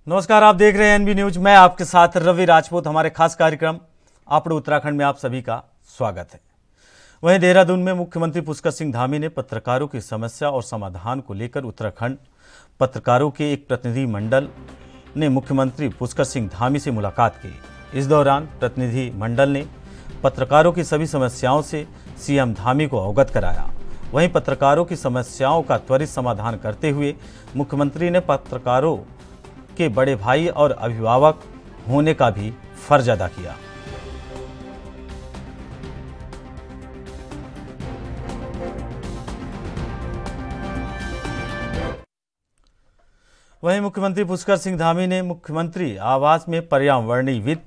नमस्कार, आप देख रहे हैं एनबी न्यूज। मैं आपके साथ रवि राजपूत। हमारे खास कार्यक्रम आपड़ो उत्तराखंड में आप सभी का स्वागत है। वहीं देहरादून में मुख्यमंत्री पुष्कर सिंह धामी ने पत्रकारों की समस्या और समाधान को लेकर उत्तराखंड पत्रकारों के एक प्रतिनिधि मंडल ने मुख्यमंत्री पुष्कर सिंह धामी से मुलाकात की। इस दौरान प्रतिनिधि मंडल ने पत्रकारों की सभी समस्याओं से सीएम धामी को अवगत कराया। वहीं पत्रकारों की समस्याओं का त्वरित समाधान करते हुए मुख्यमंत्री ने पत्रकारों के बड़े भाई और अभिभावक होने का भी फर्ज अदा किया। वहीं मुख्यमंत्री पुष्कर सिंह धामी ने मुख्यमंत्री आवास में पर्यावरणीयविद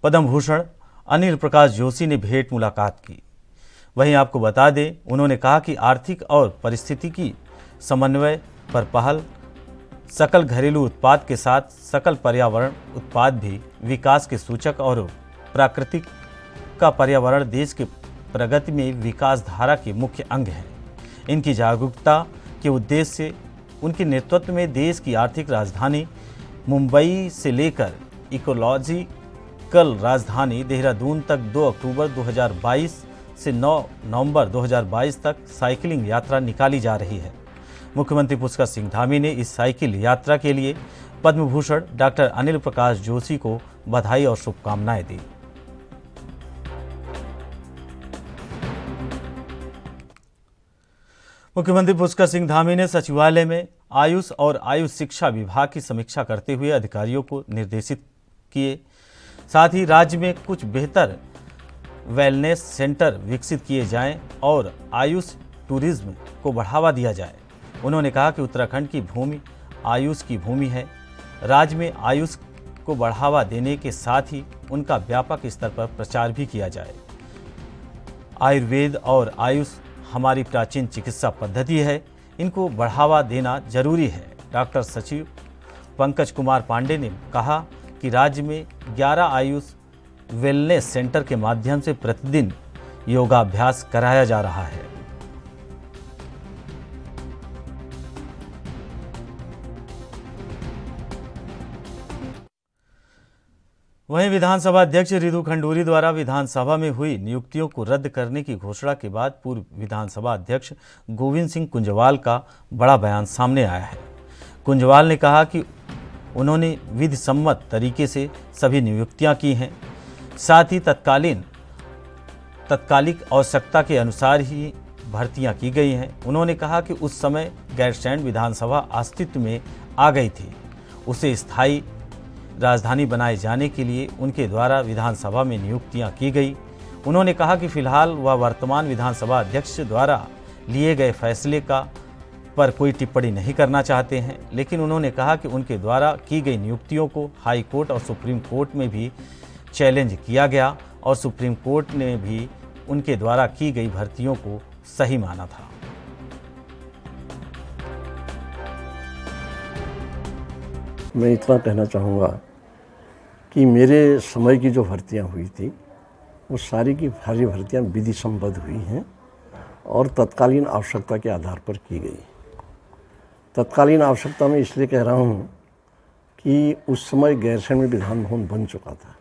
पद्म भूषण अनिल प्रकाश जोशी ने भेंट मुलाकात की। वहीं आपको बता दें, उन्होंने कहा कि आर्थिक और पारिस्थितिकी समन्वय पर पहल, सकल घरेलू उत्पाद के साथ सकल पर्यावरण उत्पाद भी विकास के सूचक और प्राकृतिक का पर्यावरण देश के प्रगति में विकास धारा के मुख्य अंग हैं। इनकी जागरूकता के उद्देश्य से उनके नेतृत्व में देश की आर्थिक राजधानी मुंबई से लेकर इकोलॉजिकल राजधानी देहरादून तक 2 अक्टूबर 2022 से 9 नवंबर 2022 तक साइकिलिंग यात्रा निकाली जा रही है। मुख्यमंत्री पुष्कर सिंह धामी ने इस साइकिल यात्रा के लिए पद्म भूषण डॉक्टर अनिल प्रकाश जोशी को बधाई और शुभकामनाएं दी। मुख्यमंत्री पुष्कर सिंह धामी ने सचिवालय में आयुष और आयुष शिक्षा विभाग की समीक्षा करते हुए अधिकारियों को निर्देशित किए। साथ ही राज्य में कुछ बेहतर वेलनेस सेंटर विकसित किए जाएं और आयुष टूरिज्म को बढ़ावा दिया जाए। उन्होंने कहा कि उत्तराखंड की भूमि आयुष की भूमि है। राज्य में आयुष को बढ़ावा देने के साथ ही उनका व्यापक स्तर पर प्रचार भी किया जाए। आयुर्वेद और आयुष हमारी प्राचीन चिकित्सा पद्धति है, इनको बढ़ावा देना जरूरी है। डॉक्टर सचिव पंकज कुमार पांडे ने कहा कि राज्य में 11 आयुष वेलनेस सेंटर के माध्यम से प्रतिदिन योगाभ्यास कराया जा रहा है। वहीं विधानसभा अध्यक्ष रितु खंडूरी द्वारा विधानसभा में हुई नियुक्तियों को रद्द करने की घोषणा के बाद पूर्व विधानसभा अध्यक्ष गोविंद सिंह कुंजवाल का बड़ा बयान सामने आया है। कुंजवाल ने कहा कि उन्होंने विधि सम्मत तरीके से सभी नियुक्तियां की हैं, साथ ही तत्कालिक आवश्यकता के अनुसार ही भर्तियां की गई हैं। उन्होंने कहा कि उस समय गैरसैंण विधानसभा अस्तित्व में आ गई थी, उसे स्थायी राजधानी बनाए जाने के लिए उनके द्वारा विधानसभा में नियुक्तियां की गई। उन्होंने कहा कि फिलहाल वह वर्तमान विधानसभा अध्यक्ष द्वारा लिए गए फैसले पर कोई टिप्पणी नहीं करना चाहते हैं, लेकिन उन्होंने कहा कि उनके द्वारा की गई नियुक्तियों को हाई कोर्ट और सुप्रीम कोर्ट में भी चैलेंज किया गया और सुप्रीम कोर्ट ने भी उनके द्वारा की गई भर्तियों को सही माना था। मैं इतना कहना चाहूँगा कि मेरे समय की जो भर्तियाँ हुई थी वो सारी की सारी भर्तियाँ विधि सम्बद्ध हुई हैं और तत्कालीन आवश्यकता के आधार पर की गई। तत्कालीन आवश्यकता में इसलिए कह रहा हूँ कि उस समय गैरसैंण में विधान भवन बन चुका था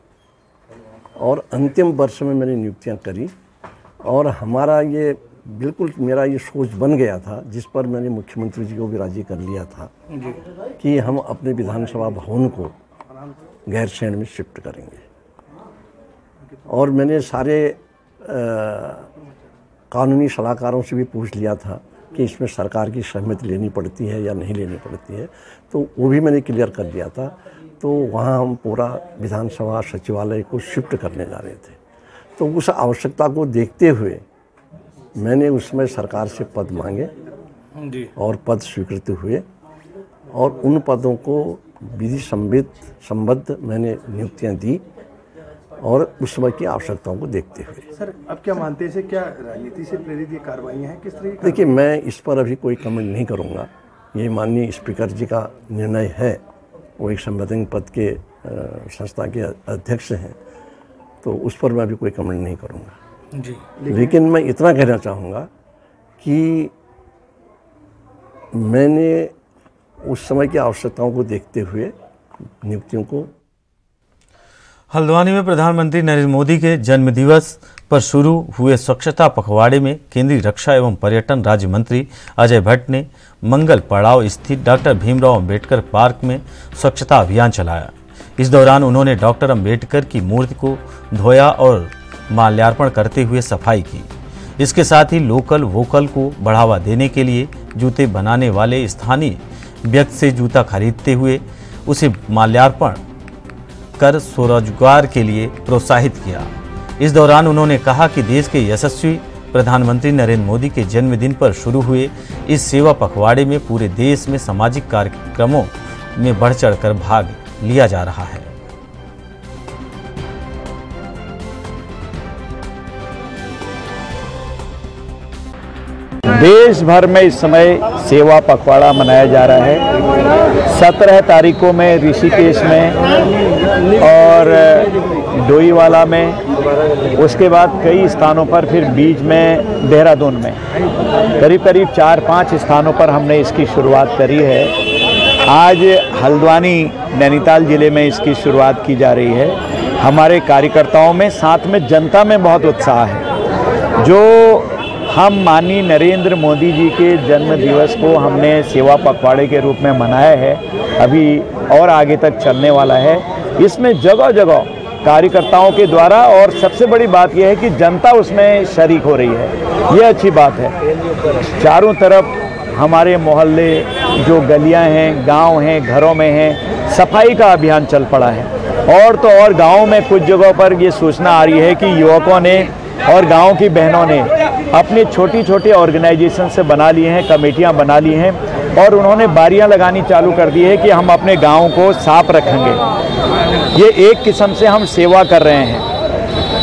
और अंतिम वर्ष में मैंने नियुक्तियाँ करी और हमारा ये बिल्कुल मेरा ये सोच बन गया था, जिस पर मैंने मुख्यमंत्री जी को भी राजी कर लिया था कि हम अपने विधानसभा भवन को गैरसैंण में शिफ्ट करेंगे। और मैंने सारे कानूनी सलाहकारों से भी पूछ लिया था कि इसमें सरकार की सहमति लेनी पड़ती है या नहीं लेनी पड़ती है, तो वो भी मैंने क्लियर कर दिया था। तो वहाँ हम पूरा विधानसभा सचिवालय को शिफ्ट करने जा रहे थे। तो उस आवश्यकता को देखते हुए मैंने उसमें सरकार से पद मांगे और पद स्वीकृत हुए और उन पदों को विधि सम्बद्ध मैंने नियुक्तियां दी और उस समय की आवश्यकताओं को देखते हुए। सर, अब क्या मानते हैं, क्या राजनीति से प्रेरित ये कार्रवाई है, किस तरह की? देखिए, मैं इस पर अभी कोई कमेंट नहीं करूंगा। ये माननीय स्पीकर जी का निर्णय है, वो एक संवैधानिक पद के संस्था के अध्यक्ष हैं, तो उस पर मैं अभी कोई कमेंट नहीं करूंगा जी। लेकिन मैं इतना कहना चाहूँगा कि मैंने उस समय की आवश्यकताओं को देखते हुए नियुक्तियों को। हल्द्वानी में प्रधानमंत्री नरेंद्र मोदी के जन्मदिवस पर शुरू हुए स्वच्छता पखवाड़े में केंद्रीय रक्षा एवं पर्यटन राज्य मंत्री अजय भट्ट ने मंगल पड़ाव स्थित डॉक्टर भीमराव अंबेडकर पार्क में स्वच्छता अभियान चलाया। इस दौरान उन्होंने डॉक्टर अंबेडकर की मूर्ति को धोया और माल्यार्पण करते हुए सफाई की। इसके साथ ही लोकल वोकल को बढ़ावा देने के लिए जूते बनाने वाले स्थानीय व्यक्ति से जूता खरीदते हुए उसे माल्यार्पण कर स्वरोजगार के लिए प्रोत्साहित किया। इस दौरान उन्होंने कहा कि देश के यशस्वी प्रधानमंत्री नरेंद्र मोदी के जन्मदिन पर शुरू हुए इस सेवा पखवाड़े में पूरे देश में सामाजिक कार्यक्रमों में बढ़ चढ़कर भाग लिया जा रहा है। देश भर में इस समय सेवा पखवाड़ा मनाया जा रहा है। 17 तारीखों में ऋषिकेश में और डोईवाला में, उसके बाद कई स्थानों पर, फिर बीच में देहरादून में करीब करीब 4-5 स्थानों पर हमने इसकी शुरुआत करी है। आज हल्द्वानी नैनीताल ज़िले में इसकी शुरुआत की जा रही है। हमारे कार्यकर्ताओं में, साथ में जनता में बहुत उत्साह है। जो हम माननीय नरेंद्र मोदी जी के जन्म दिवस को हमने सेवा पखवाड़े के रूप में मनाया है, अभी और आगे तक चलने वाला है। इसमें जगह जगह कार्यकर्ताओं के द्वारा, और सबसे बड़ी बात यह है कि जनता उसमें शरीक हो रही है। ये अच्छी बात है। चारों तरफ हमारे मोहल्ले, जो गलियां हैं, गांव हैं, घरों में हैं, सफाई का अभियान चल पड़ा है। और तो और गाँव में कुछ जगहों पर ये सूचना आ रही है कि युवकों ने और गांव की बहनों ने अपनी छोटी छोटी ऑर्गेनाइजेशन से बना लिए हैं, कमेटियां बना ली हैं, और उन्होंने बारियां लगानी चालू कर दी है कि हम अपने गांव को साफ रखेंगे। ये एक किस्म से हम सेवा कर रहे हैं।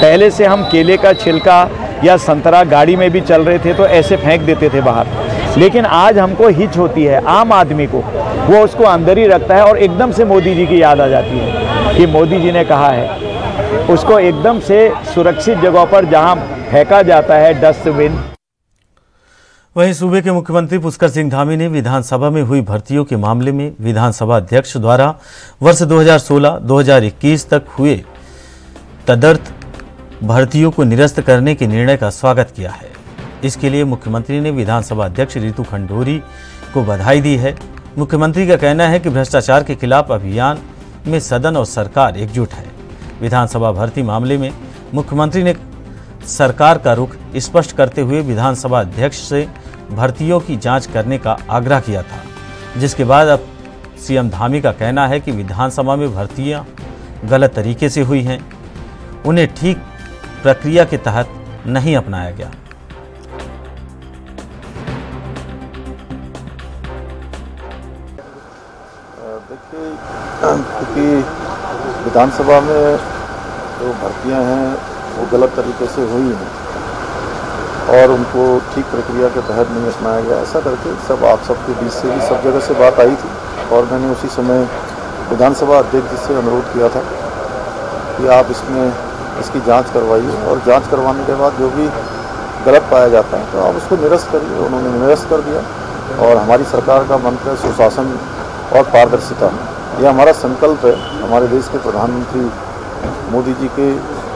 पहले से हम केले का छिलका या संतरा गाड़ी में भी चल रहे थे तो ऐसे फेंक देते थे बाहर, लेकिन आज हमको हिच होती है, आम आदमी को, वो उसको अंदर ही रखता है और एकदम से मोदी जी की याद आ जाती है कि मोदी जी ने कहा है। उसको एकदम से सुरक्षित जगह पर जहां फेंका जाता है, डस्टबिन। वहीं सूबे के मुख्यमंत्री पुष्कर सिंह धामी ने विधानसभा में हुई भर्तियों के मामले में विधानसभा अध्यक्ष द्वारा वर्ष 2016-2021 तक हुए तदर्थ भर्तियों को निरस्त करने के निर्णय का स्वागत किया है। इसके लिए मुख्यमंत्री ने विधानसभा अध्यक्ष रितु खंडूरी को बधाई दी है। मुख्यमंत्री का कहना है कि भ्रष्टाचार के खिलाफ अभियान में सदन और सरकार एकजुट है। विधानसभा भर्ती मामले में मुख्यमंत्री ने सरकार का रुख स्पष्ट करते हुए विधानसभा अध्यक्ष से भर्तियों की जांच करने का आग्रह किया था, जिसके बाद अब सीएम धामी का कहना है कि विधानसभा में भर्तियां गलत तरीके से हुई हैं, उन्हें ठीक प्रक्रिया के तहत नहीं अपनाया गया। देखिए, क्योंकि विधानसभा में जो भर्तियां हैं वो गलत तरीके से हुई हैं और उनको ठीक प्रक्रिया के तहत नहीं अपनाया गया, ऐसा करके सब आप सबके बीच से भी सब जगह से बात आई थी। और मैंने उसी समय विधानसभा अध्यक्ष जी से अनुरोध किया था कि आप इसकी जांच करवाइए और जांच करवाने के बाद जो भी गलत पाया जाता है तो आप उसको निरस्त करिए। उन्होंने निरस्त कर दिया और हमारी सरकार का मंत्र है सुशासन और पारदर्शिता। यह हमारा संकल्प है। हमारे देश के प्रधानमंत्री मोदी जी के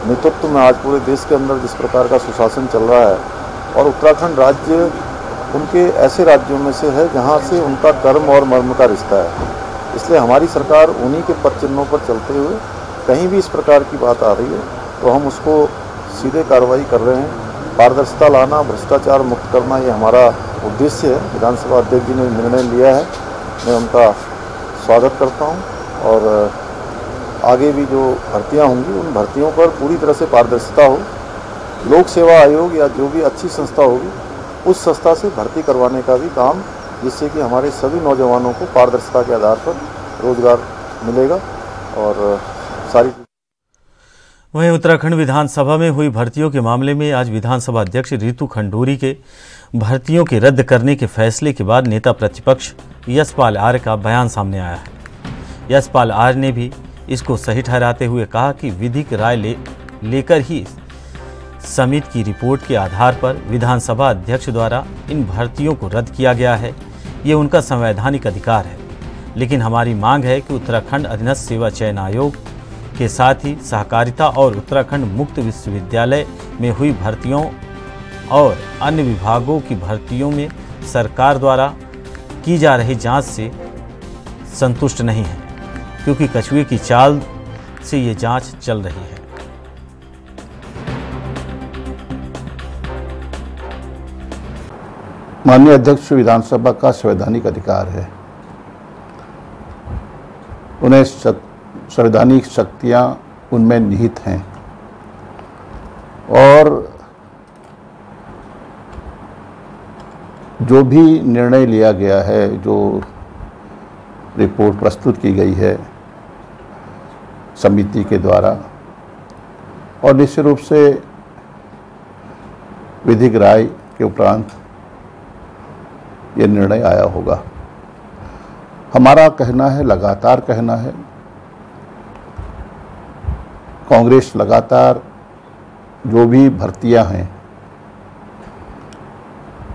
नेतृत्व में आज पूरे देश के अंदर जिस प्रकार का सुशासन चल रहा है, और उत्तराखंड राज्य उनके ऐसे राज्यों में से है जहां से उनका कर्म और मर्म का रिश्ता है। इसलिए हमारी सरकार उन्हीं के पद चिन्हों पर चलते हुए कहीं भी इस प्रकार की बात आ रही है तो हम उसको सीधे कार्रवाई कर रहे हैं। पारदर्शिता लाना, भ्रष्टाचार मुक्त करना, ये हमारा उद्देश्य है। विधानसभा अध्यक्ष जी ने निर्णय लिया है, मैं उनका स्वागत करता हूं। और आगे भी जो भर्तियां होंगी उन भर्तियों पर पूरी तरह से पारदर्शिता हो। लोक सेवा आयोग या जो भी अच्छी संस्था होगी उस संस्था से भर्ती करवाने का भी काम, जिससे कि हमारे सभी नौजवानों को पारदर्शिता के आधार पर रोजगार मिलेगा। और सारी वहीं उत्तराखंड विधानसभा में हुई भर्तियों के मामले में आज विधानसभा अध्यक्ष रितु खंडूरी के भर्तियों के रद्द करने के फैसले के बाद नेता प्रतिपक्ष यशपाल आर्य का बयान सामने आया है। यशपाल आर्य ने भी इसको सही ठहराते हुए कहा कि विधिक राय लेकर ही समिति की रिपोर्ट के आधार पर विधानसभा अध्यक्ष द्वारा इन भर्तियों को रद्द किया गया है। ये उनका संवैधानिक अधिकार है। लेकिन हमारी मांग है कि उत्तराखंड अधीनस्थ सेवा चयन आयोग के साथ ही सहकारिता और उत्तराखंड मुक्त विश्वविद्यालय में हुई भर्तियों और अन्य विभागों की भर्तियों में सरकार द्वारा की जा रही जांच से संतुष्ट नहीं है, क्योंकि कछुए की चाल से ये जांच चल रही है। माननीय अध्यक्ष विधानसभा का संवैधानिक अधिकार है, उन्हें संवैधानिक शक्तियां उनमें निहित हैं और जो भी निर्णय लिया गया है, जो रिपोर्ट प्रस्तुत की गई है समिति के द्वारा, और निश्चित रूप से विधिक राय के उपरांत ये निर्णय आया होगा। हमारा कहना है, लगातार कहना है, कांग्रेस लगातार जो भी भर्तियां हैं,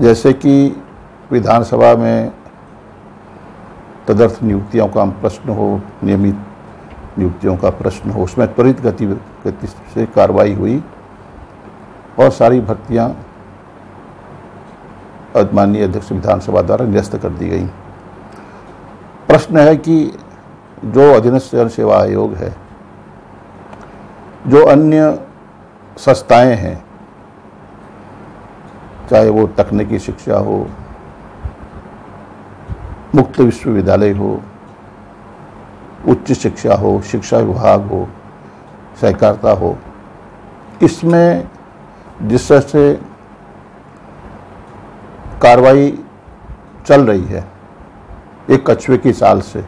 जैसे कि विधानसभा में तदर्थ नियुक्तियों का प्रश्न हो, नियमित नियुक्तियों का प्रश्न हो, उसमें त्वरित गति से कार्रवाई हुई और सारी भर्तियां माननीय अध्यक्ष विधानसभा द्वारा निरस्त कर दी गई। प्रश्न है कि जो अधीनस्थ जन सेवा आयोग है, जो अन्य संस्थाएं हैं, चाहे वो तकनीकी शिक्षा हो, मुक्त विश्वविद्यालय हो, उच्च शिक्षा हो, शिक्षा विभाग हो, सहकारिता हो, इसमें जिस तरह से कार्रवाई चल रही है एक कछुए की चाल से,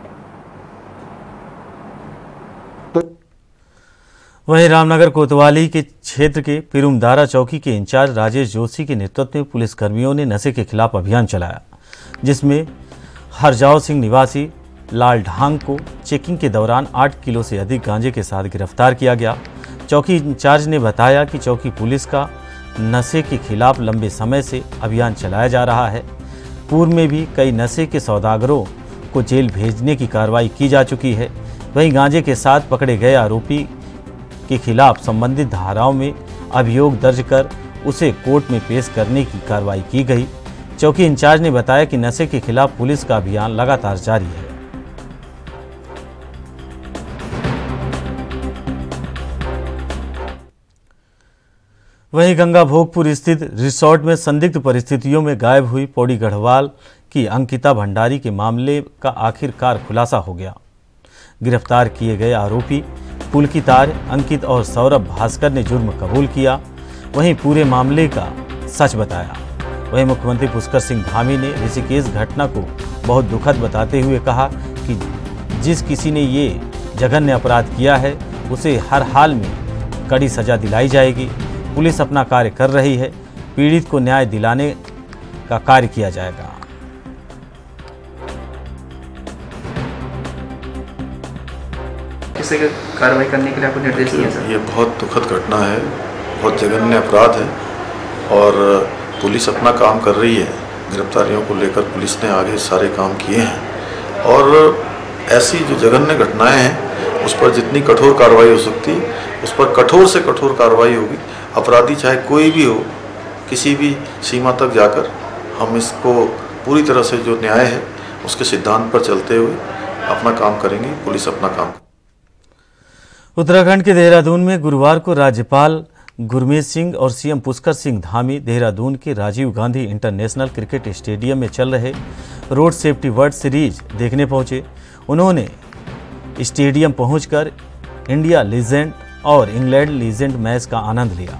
तो वहीं रामनगर कोतवाली के क्षेत्र के पिरुमदारा चौकी के इंचार्ज राजेश जोशी के नेतृत्व में पुलिसकर्मियों ने नशे के खिलाफ अभियान चलाया, जिसमें हरजाव सिंह निवासी लाल ढांग को चेकिंग के दौरान 8 किलो से अधिक गांजे के साथ गिरफ्तार किया गया। चौकी इंचार्ज ने बताया कि चौकी पुलिस का नशे के खिलाफ लंबे समय से अभियान चलाया जा रहा है। पूर्व में भी कई नशे के सौदागरों को जेल भेजने की कार्रवाई की जा चुकी है। वहीं गांजे के साथ पकड़े गए आरोपी के खिलाफ संबंधित धाराओं में अभियोग दर्ज कर उसे कोर्ट में पेश करने की कार्रवाई की गई। चौकी इंचार्ज ने बताया कि नशे के खिलाफ पुलिस का अभियान लगातार जारी है। वहीं गंगा भोगपुर स्थित रिसोर्ट में संदिग्ध परिस्थितियों में गायब हुई पौड़ी गढ़वाल की अंकिता भंडारी के मामले का आखिरकार खुलासा हो गया। गिरफ्तार किए गए आरोपी पुलकितार, अंकित और सौरभ भास्कर ने जुर्म कबूल किया। वहीं पूरे मामले का सच बताया। वहीं मुख्यमंत्री पुष्कर सिंह धामी ने ऋषिकेश घटना को बहुत दुखद बताते हुए कहा कि जिस किसी ने ये जघन्य अपराध किया है उसे हर हाल में कड़ी सजा दिलाई जाएगी। पुलिस अपना कार्य कर रही है, पीड़ित को न्याय दिलाने का कार्य किया जाएगा। किसी कार्रवाई करने के लिए आपको निर्देश दिया सर? ये बहुत दुखद घटना है, बहुत जघन्य अपराध है और पुलिस अपना काम कर रही है। गिरफ्तारियों को लेकर पुलिस ने आगे सारे काम किए हैं और ऐसी जो जघन्य घटनाएं हैं उस पर जितनी कठोर कार्रवाई हो सकती उस पर कठोर से कठोर कार्रवाई होगी। अपराधी चाहे कोई भी हो, किसी भी सीमा तक जाकर हम इसको पूरी तरह से जो न्याय है उसके सिद्धांत पर चलते हुए अपना काम करेंगे। पुलिस अपना काम। उत्तराखंड के देहरादून में गुरुवार को राज्यपाल गुरमीत सिंह और सीएम पुष्कर सिंह धामी देहरादून के Rajiv Gandhi international cricket stadium में चल रहे रोड सेफ्टी वर्ल्ड सीरीज देखने पहुंचे। उन्होंने स्टेडियम पहुंचकर इंडिया लीजेंड और इंग्लैंड लीजेंड मैच का आनंद लिया।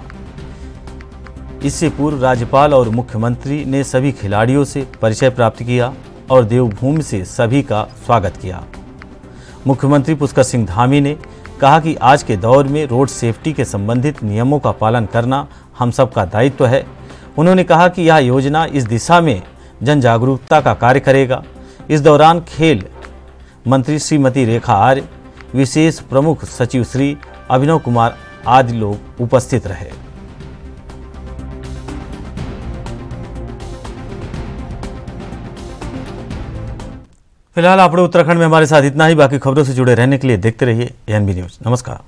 इससे पूर्व राज्यपाल और मुख्यमंत्री ने सभी खिलाड़ियों से परिचय प्राप्त किया और देवभूमि से सभी का स्वागत किया। मुख्यमंत्री पुष्कर सिंह धामी ने कहा कि आज के दौर में रोड सेफ्टी के संबंधित नियमों का पालन करना हम सब का दायित्व है। उन्होंने कहा कि यह योजना इस दिशा में जन जागरूकता का कार्य करेगा। इस दौरान खेल मंत्री श्रीमती रेखा आर्य, विशेष प्रमुख सचिव श्री अभिनव कुमार आदि लोग उपस्थित रहे। फिलहाल आपने उत्तराखंड में हमारे साथ इतना ही। बाकी खबरों से जुड़े रहने के लिए देखते रहिए एएनबी न्यूज़। नमस्कार।